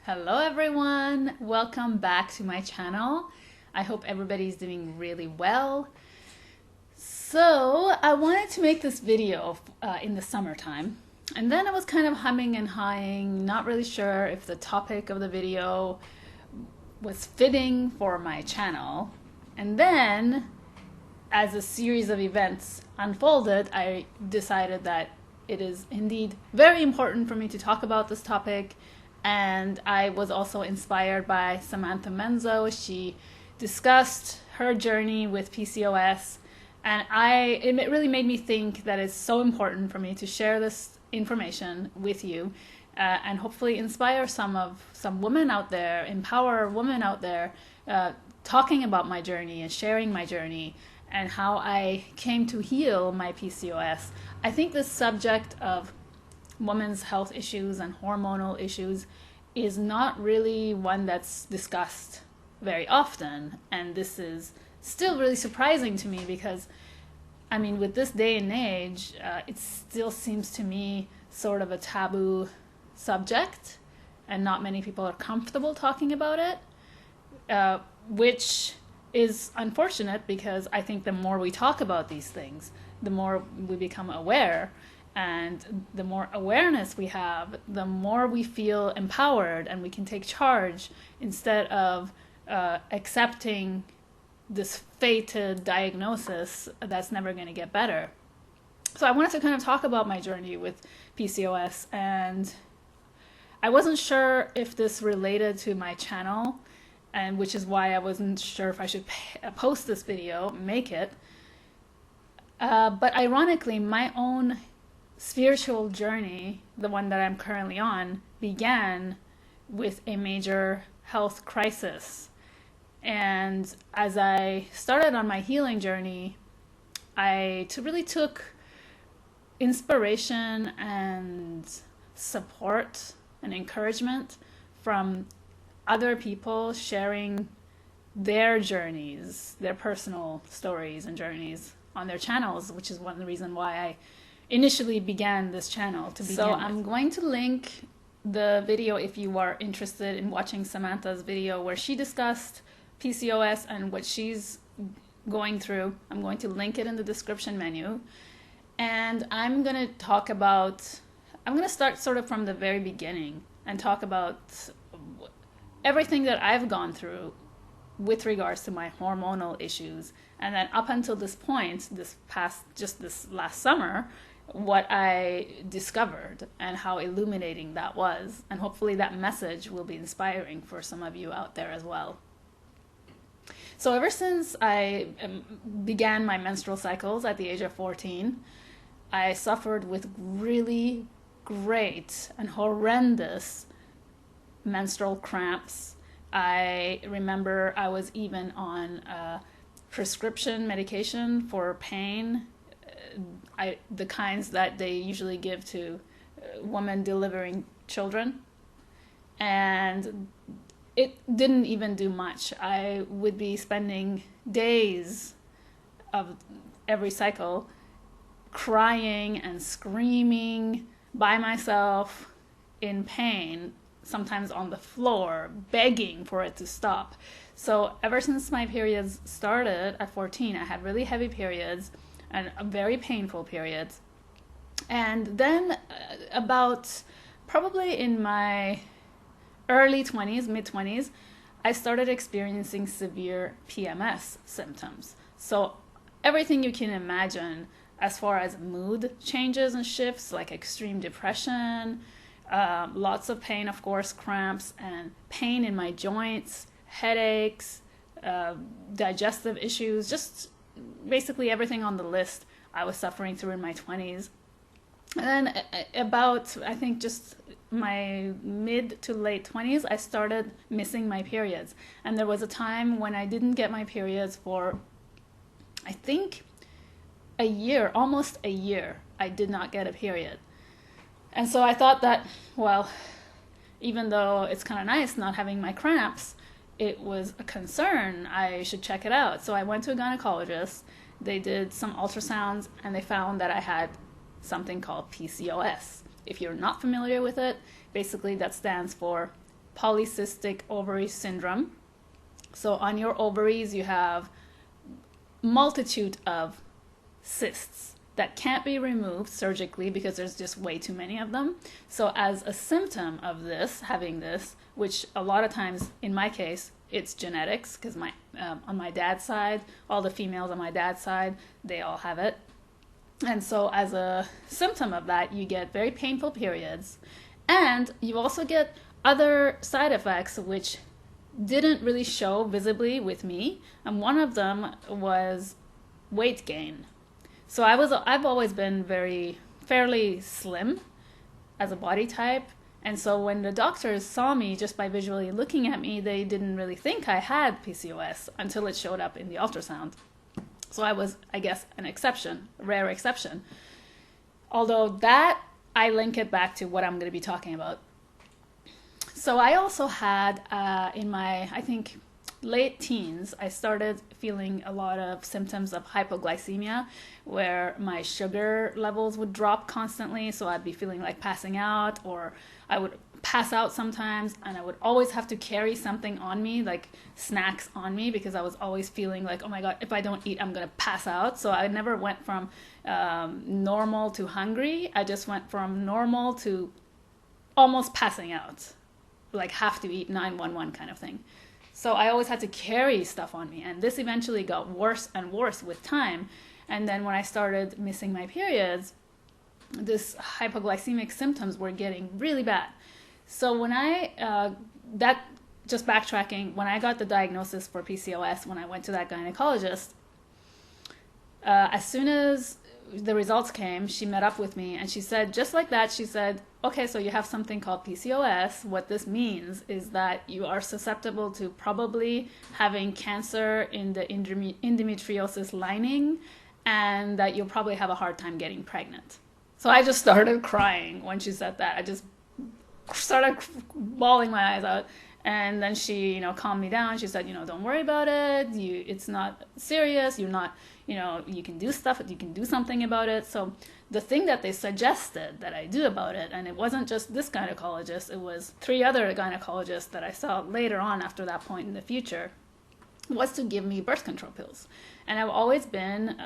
Hello everyone, welcome back to my channel. I hope everybody's doing really well. So I wanted to make this video in the summertime, and then I was kind of humming and hawing, not really sure if the topic of the video was fitting for my channel. And then as a series of events unfolded, I decided that it is indeed very important for me to talk about this topic. And I was also inspired by Samantha. She discussed her journey with PCOS, and it really made me think that it's so important for me to share this information with you, and hopefully inspire some women out there, empower women out there, talking about my journey and sharing my journey and how I came to heal my PCOS. I think this subject of women's health issues and hormonal issues is not really one that's discussed very often, and this is still really surprising to me because, I mean, with this day and age, it still seems to me sort of a taboo subject, and not many people are comfortable talking about it, which is unfortunate because I think the more we talk about these things, the more we become aware. And the more awareness we have, the more we feel empowered and we can take charge instead of accepting this fated diagnosis that's never going to get better. So I wanted to kind of talk about my journey with PCOS, and I wasn't sure if this related to my channel, and which is why I wasn't sure if I should post this video, make it. But ironically, my own spiritual journey, the one that I'm currently on, began with a major health crisis. And as I started on my healing journey, I really took inspiration and support and encouragement from other people sharing their journeys, their personal stories and journeys on their channels, which is one of the reasons why I initially began this channel to begin with. I'm going to link the video if you are interested in watching Samantha's video where she discussed PCOS and what she's going through. I'm going to link it in the description menu. And I'm going to start sort of from the very beginning and talk about everything that I've gone through with regards to my hormonal issues. And then up until this point, this last summer, what I discovered and how illuminating that was. And hopefully that message will be inspiring for some of you out there as well. So ever since I began my menstrual cycles at the age of 14, I suffered with really great and horrendous menstrual cramps. I remember I was even on prescription medication for pain, the kinds that they usually give to women delivering children, and it didn't even do much. I would be spending days of every cycle crying and screaming by myself in pain, sometimes on the floor, begging for it to stop. So ever since my periods started at 14, I had really heavy periods and very painful periods. And then about probably in my early 20s, mid-20s, I started experiencing severe PMS symptoms. So everything you can imagine as far as mood changes and shifts, like extreme depression, lots of pain, of course, cramps, and pain in my joints, headaches, digestive issues, just basically everything on the list I was suffering through in my 20s. And then about, I think, just my mid to late 20s, I started missing my periods. And there was a time when I didn't get my periods for, I think, a year, almost a year, I did not get a period. And so I thought that, well, even though it's kind of nice not having my cramps, it was a concern. I should check it out. So I went to a gynecologist. They did some ultrasounds, and they found that I had something called PCOS. If you're not familiar with it, basically that stands for polycystic ovary syndrome. So on your ovaries, you have multitude of cysts that can't be removed surgically because there's just way too many of them. So as a symptom of this, having this, which a lot of times in my case, it's genetics, because on my dad's side, all the females on my dad's side, they all have it. And so as a symptom of that, you get very painful periods, and you also get other side effects which didn't really show visibly with me, and one of them was weight gain. So I've always been fairly slim as a body type, and so when the doctors saw me just by visually looking at me, they didn't really think I had PCOS until it showed up in the ultrasound. So I was, I guess, an exception, a rare exception. Although that, I link it back to what I'm going to be talking about. So I also had, in my, I think, late teens, I started feeling a lot of symptoms of hypoglycemia, where my sugar levels would drop constantly. So I'd be feeling like passing out, or I would pass out sometimes, and I would always have to carry something on me, like snacks on me, because I was always feeling like, oh my God, if I don't eat, I'm going to pass out. So I never went from normal to hungry. I just went from normal to almost passing out, like have to eat 911 kind of thing. So I always had to carry stuff on me, and this eventually got worse and worse with time. And then when I started missing my periods, this hypoglycemic symptoms were getting really bad. So when just backtracking, when I got the diagnosis for PCOS, when I went to that gynecologist, as soon as the results came, she met up with me, and she said, just like that, she said, okay, so you have something called PCOS. What this means is that you are susceptible to probably having cancer in the endometriosis lining, and that you'll probably have a hard time getting pregnant. So I just started crying when she said that. I just started bawling my eyes out. And then she, calmed me down. She said, don't worry about it. It's not serious. You're not, you can do stuff. You can do something about it. So the thing that they suggested that I do about it, and it wasn't just this gynecologist, it was 3 other gynecologists that I saw later on after that point in the future, was to give me birth control pills. And I've always been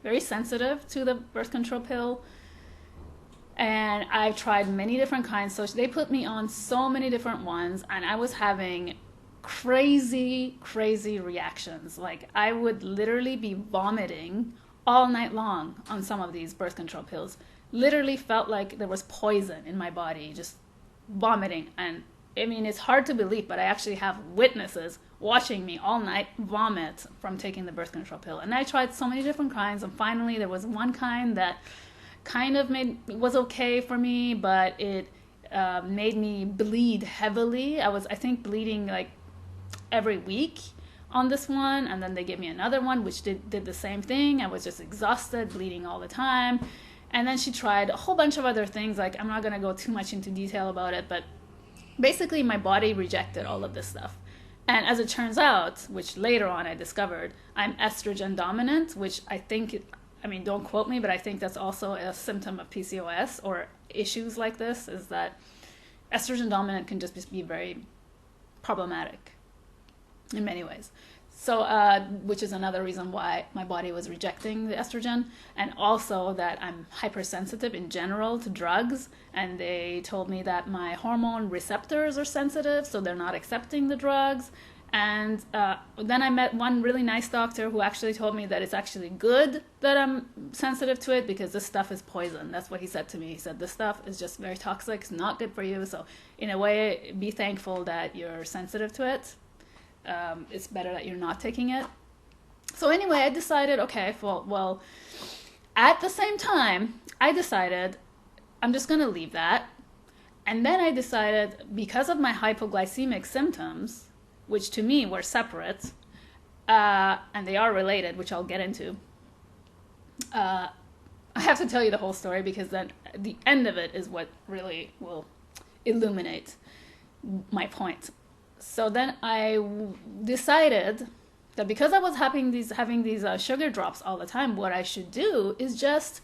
very sensitive to the birth control pill. And I've tried many different kinds. So they put me on so many different ones, and I was having crazy reactions. Like I would literally be vomiting all night long on some of these birth control pills. Literally felt like there was poison in my body, just vomiting. And I mean, it's hard to believe, but I actually have witnesses watching me all night vomit from taking the birth control pill. And I tried so many different kinds, and finally there was one kind that kind of was okay for me, but it made me bleed heavily. I think bleeding like every week on this one, and then they gave me another one which did the same thing. I was just exhausted, bleeding all the time. And then she tried a whole bunch of other things. Like, I'm not going to go too much into detail about it, but basically my body rejected all of this stuff. And as it turns out, which later on I discovered, I'm estrogen dominant, which I think, don't quote me, but I think that's also a symptom of PCOS or issues like this, is that estrogen dominant can just be very problematic in many ways. So, which is another reason why my body was rejecting the estrogen, and also that I'm hypersensitive in general to drugs, and they told me that my hormone receptors are sensitive, so they're not accepting the drugs. And then I met one really nice doctor who actually told me that it's actually good that I'm sensitive to it, because this stuff is poison. That's what he said to me. He said, this stuff is just very toxic. It's not good for you. So in a way, be thankful that you're sensitive to it. It's better that you're not taking it. So anyway, I decided, okay, well, at the same time, I decided I'm just going to leave that. And then I decided, because of my hypoglycemic symptoms, which to me were separate, and they are related, which I'll get into. I have to tell you the whole story, because then the end of it is what really will illuminate my point. So then I decided that because I was having these sugar drops all the time, what I should do is just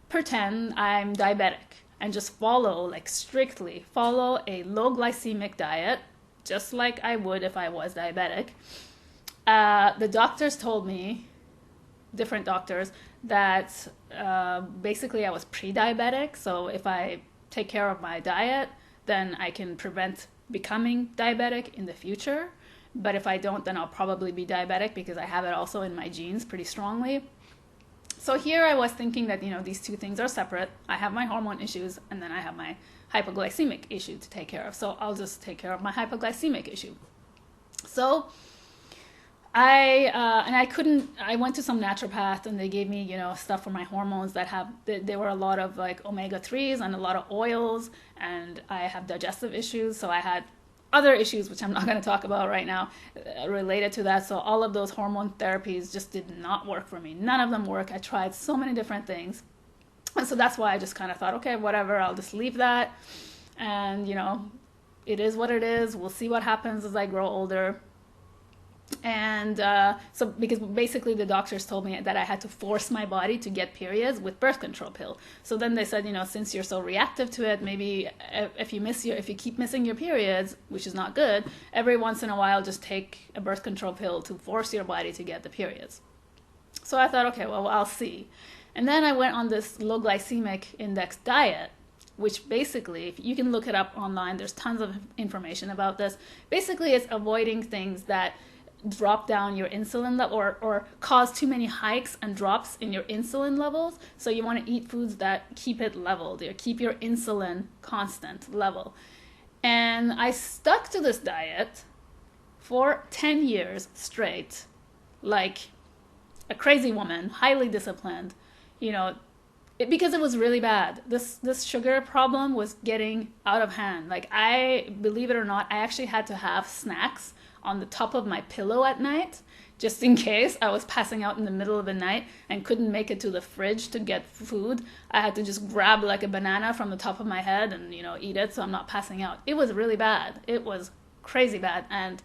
pretend I'm diabetic. and just follow, like strictly follow a low glycemic diet, just like I would if I was diabetic. The doctors told me, different doctors, that basically I was pre-diabetic. So if I take care of my diet, then I can prevent becoming diabetic in the future. But if I don't, then I'll probably be diabetic because I have it also in my genes pretty strongly. So here I was thinking that, these two things are separate. I have my hormone issues, and then I have my hypoglycemic issue to take care of. So I'll just take care of my hypoglycemic issue. So I went to some naturopath, and they gave me, stuff for my hormones there were a lot of like omega-3s and a lot of oils, and I have digestive issues. So I had other issues, which I'm not going to talk about right now, related to that. So all of those hormone therapies just did not work for me. None of them work. I tried so many different things. And so that's why I just kind of thought, okay, whatever, I'll just leave that. And, it is what it is. We'll see what happens as I grow older. And so because basically the doctors told me that I had to force my body to get periods with birth control pill. So then they said, since you're so reactive to it, maybe if you keep missing your periods, which is not good, every once in a while just take a birth control pill to force your body to get the periods. So I thought, okay, well, I'll see. And then I went on this low glycemic index diet, which basically, if you can look it up online, there's tons of information about this. Basically, it's avoiding things that drop down your insulin level or cause too many hikes and drops in your insulin levels. So you want to eat foods that keep it leveled, or keep your insulin constant level. And I stuck to this diet for 10 years straight, like a crazy woman, highly disciplined, because it was really bad. This sugar problem was getting out of hand. Like, believe it or not, I actually had to have snacks on the top of my pillow at night, just in case I was passing out in the middle of the night and couldn't make it to the fridge to get food. I had to just grab like a banana from the top of my head and, eat it so I'm not passing out. It was really bad. It was crazy bad. And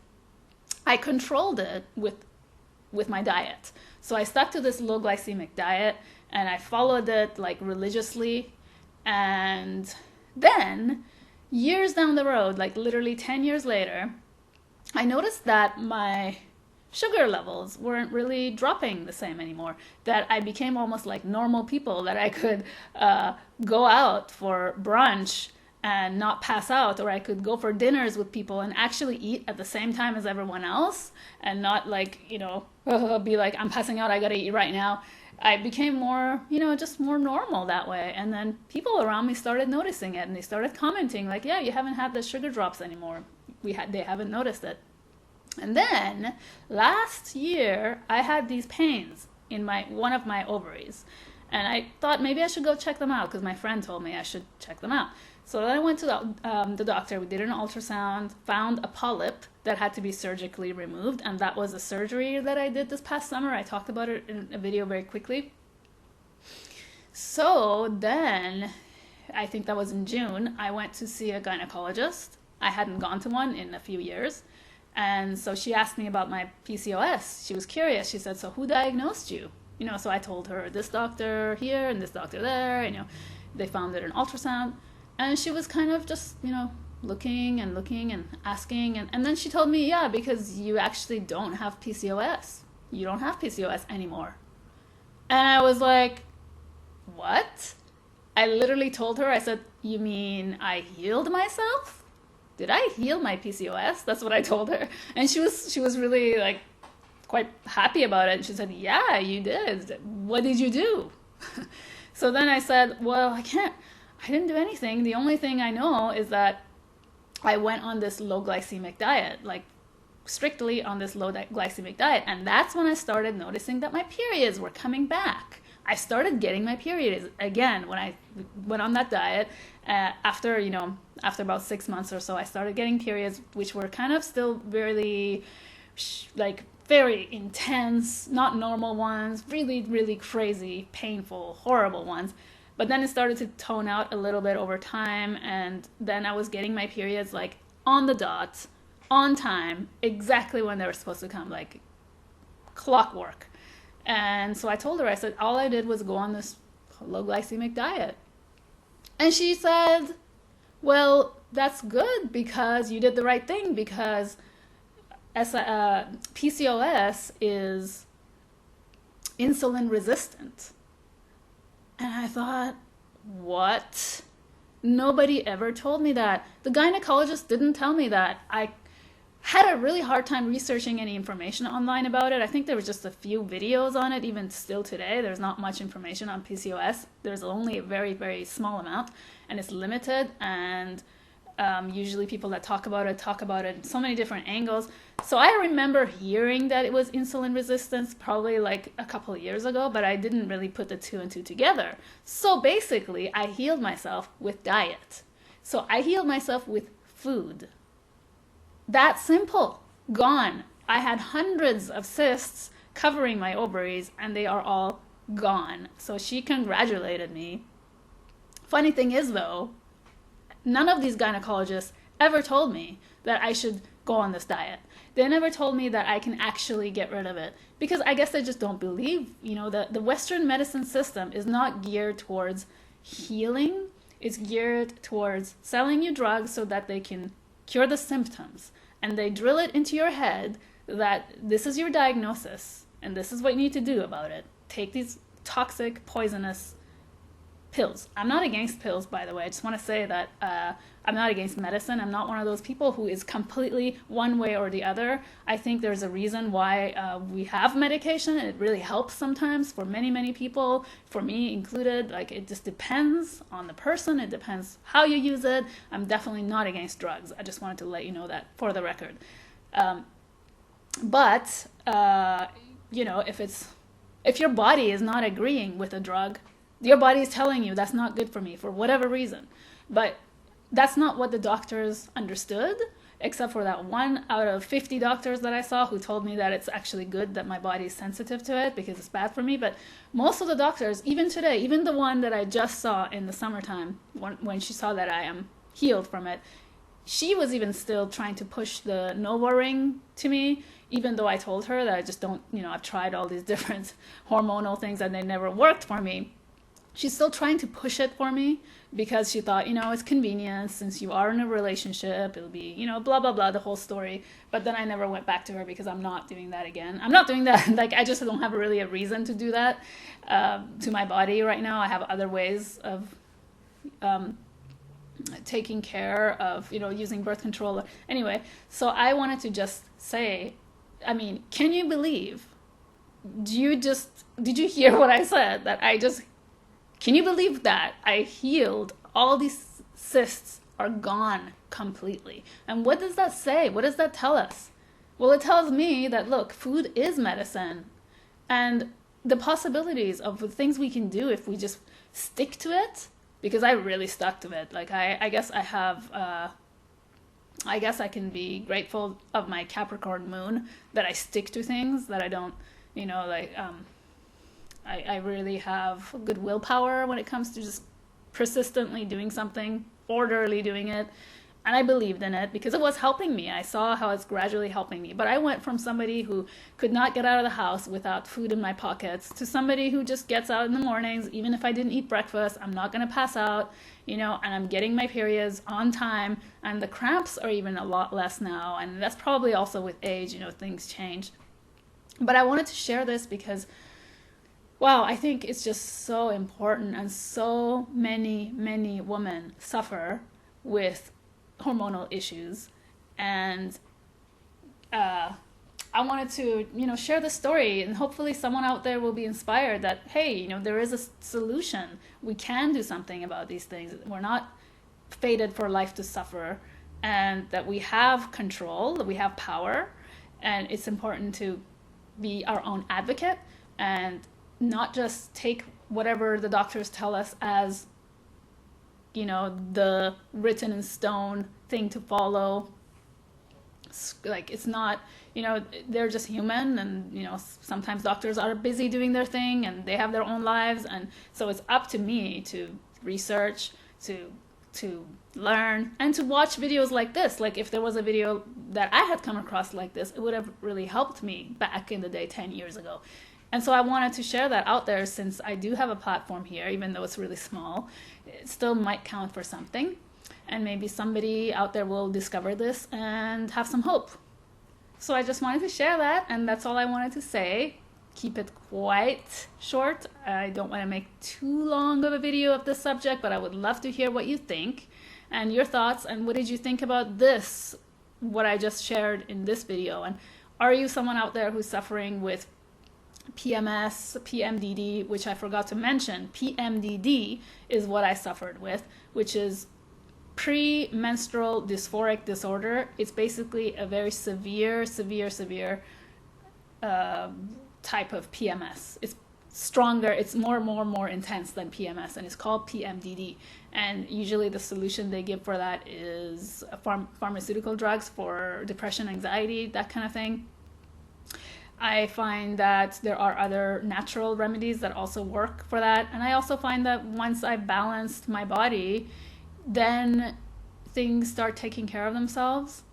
I controlled it with my diet. So I stuck to this low glycemic diet, and I followed it like religiously. And then years down the road, like literally 10 years later, I noticed that my sugar levels weren't really dropping the same anymore, that I became almost like normal people, that I could go out for brunch and not pass out, or I could go for dinners with people and actually eat at the same time as everyone else and not like, be like, I'm passing out, I gotta eat right now. I became more, just more normal that way. And then people around me started noticing it, and they started commenting like, yeah, you haven't had the sugar drops anymore. They haven't noticed it. And then last year I had these pains in one of my ovaries, and I thought maybe I should go check them out because my friend told me I should check them out. So then I went to the doctor. We did an ultrasound, found a polyp that had to be surgically removed, and that was a surgery that I did this past summer. I talked about it in a video very quickly. So then, I think that was in June, I went to see a gynecologist. I hadn't gone to one in a few years. And so she asked me about my PCOS. She was curious. She said, so who diagnosed you? So I told her this doctor here and this doctor there. They found it in ultrasound. And she was kind of just, looking and asking. And then she told me, yeah, because you actually don't have PCOS. You don't have PCOS anymore. And I was like, what? I literally told her, I said, you mean I healed myself? Did I heal my PCOS? That's what I told her. And she was really like quite happy about it. She said, yeah, you did. What did you do? So then I said, well, I didn't do anything. The only thing I know is that I went on this low glycemic diet, like strictly on this low glycemic diet. And that's when I started noticing that my periods were coming back. I started getting my periods again when I went on that diet. After about 6 months or so, I started getting periods, which were kind of still really, very intense, not normal ones, really, really crazy, painful, horrible ones. But then it started to tone out a little bit over time, and then I was getting my periods like on the dot, on time, exactly when they were supposed to come, like clockwork. And so I told her, I said, all I did was go on this low glycemic diet. And she said, well, that's good because you did the right thing, because PCOS is insulin resistant. And I thought, what? Nobody ever told me that. The gynecologist didn't tell me that. I had a really hard time researching any information online about it. I think there was just a few videos on it. Even still today, there's not much information on PCOS. There's only a very, very small amount, and it's limited. And usually people that talk about it in so many different angles. So I remember hearing that it was insulin resistance probably like a couple of years ago, but I didn't really put the two and two together. So basically, I healed myself with diet. So I healed myself with food. That simple. Gone. I had hundreds of cysts covering my ovaries, and they are all gone. So she congratulated me. Funny thing is, though, none of these gynecologists ever told me that I should go on this diet. They never told me that I can actually get rid of it, because I guess they just don't believe, the Western medicine system is not geared towards healing. It's geared towards selling you drugs so that they can cure the symptoms. And they drill it into your head that this is your diagnosis and this is what you need to do about it. Take these toxic, poisonous pills. I'm not against pills, by the way. I just want to say that I'm not against medicine. I'm not one of those people who is completely one way or the other. I think there's a reason why we have medication, and it really helps sometimes for many, many people, for me included. Like, it just depends on the person. It depends how you use it. I'm definitely not against drugs. I just wanted to let you know that for the record. But if your body is not agreeing with a drug, your body is telling you that's not good for me for whatever reason. But that's not what the doctors understood, except for that 1 out of 50 doctors that I saw who told me that it's actually good that my body is sensitive to it because it's bad for me. But most of the doctors, even today, even the one that I just saw in the summertime, when she saw that I am healed from it, she was even still trying to push the Nova ring to me, even though I told her that I just don't, I've tried all these different hormonal things and they never worked for me. She's still trying to push it for me because she thought, it's convenient since you are in a relationship. It'll be, blah, blah, blah, the whole story. But then I never went back to her because I'm not doing that again. I'm not doing that. Like, I just don't have really a reason to do that to my body right now. I have other ways of taking care of, using birth control. Anyway, so I wanted to just say, can you believe? Did you hear what I said? Can you believe that I healed? All these cysts are gone completely. And what does that say? What does that tell us? Well, it tells me that, look, food is medicine. And the possibilities of the things we can do if we just stick to it, because I really stuck to it. Like, I guess I have, I guess I can be grateful of my Capricorn moon that I stick to things, that I don't, I really have good willpower when it comes to just persistently doing something, orderly doing it. And I believed in it because it was helping me. I saw how it's gradually helping me. But I went from somebody who could not get out of the house without food in my pockets to somebody who just gets out in the mornings. Even if I didn't eat breakfast, I'm not going to pass out, and I'm getting my periods on time. And the cramps are even a lot less now. And that's probably also with age, things change. But I wanted to share this because, wow, I think it's just so important, and so many, many women suffer with hormonal issues. And I wanted to, share the story, and hopefully someone out there will be inspired that, hey, there is a solution. We can do something about these things. We're not fated for life to suffer, and that we have control, that we have power, and it's important to be our own advocate and not just take whatever the doctors tell us as, the written in stone thing to follow. Like, it's not, they're just human, and, sometimes doctors are busy doing their thing and they have their own lives. And so it's up to me to research, to learn, and to watch videos like this. Like, if there was a video that I had come across like this, it would have really helped me back in the day 10 years ago. And so I wanted to share that out there, since I do have a platform here, even though it's really small, it still might count for something. And maybe somebody out there will discover this and have some hope. So I just wanted to share that, and that's all I wanted to say. Keep it quite short. I don't want to make too long of a video of this subject, but I would love to hear what you think and your thoughts, and what did you think about this, what I just shared in this video. And are you someone out there who's suffering with PMS, PMDD, which I forgot to mention? PMDD is what I suffered with, which is premenstrual dysphoric disorder. It's basically a very severe type of PMS. It's stronger, it's more intense than PMS, and it's called PMDD. And usually the solution they give for that is pharmaceutical drugs for depression, anxiety, that kind of thing. I find that there are other natural remedies that also work for that. And I also find that once I balanced my body, then things start taking care of themselves,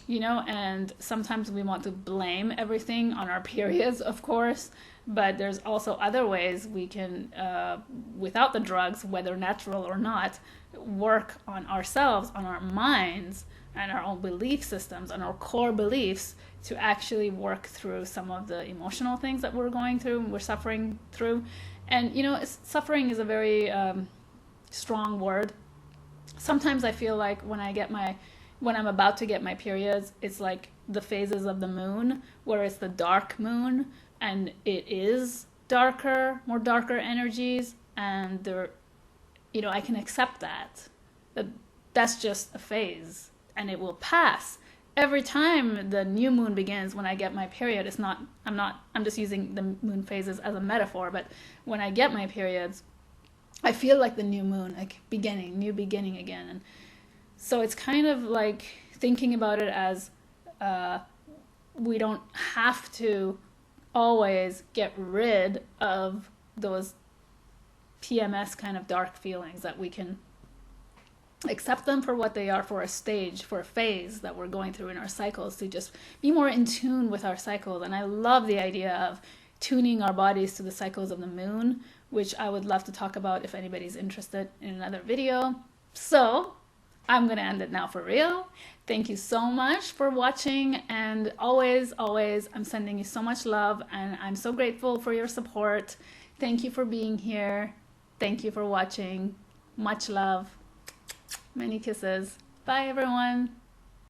you know. And sometimes we want to blame everything on our periods, of course, but there's also other ways we can, without the drugs, whether natural or not, work on ourselves, on our minds, and our own belief systems, and our core beliefs, to actually work through some of the emotional things that we're going through, we're suffering through. And, you know, suffering is a very strong word. Sometimes I feel like when I'm about to get my periods, it's like the phases of the moon, where it's the dark moon, and it is more darker energies, and you know, I can accept that that's just a phase, and it will pass. Every time the new moon begins, when I get my period, I'm just using the moon phases as a metaphor, but when I get my periods, I feel like the new moon, like new beginning again. And so it's kind of like thinking about it as we don't have to always get rid of those PMS kind of dark feelings, that we can accept them for what they are, for a stage, for a phase that we're going through in our cycles, to just be more in tune with our cycles. And I love the idea of tuning our bodies to the cycles of the moon, which I would love to talk about if anybody's interested in another video. So I'm going to end it now for real. Thank you so much for watching, and always, I'm sending you so much love, and I'm so grateful for your support. Thank you for being here. Thank you for watching. Much love. Many kisses. Bye, everyone.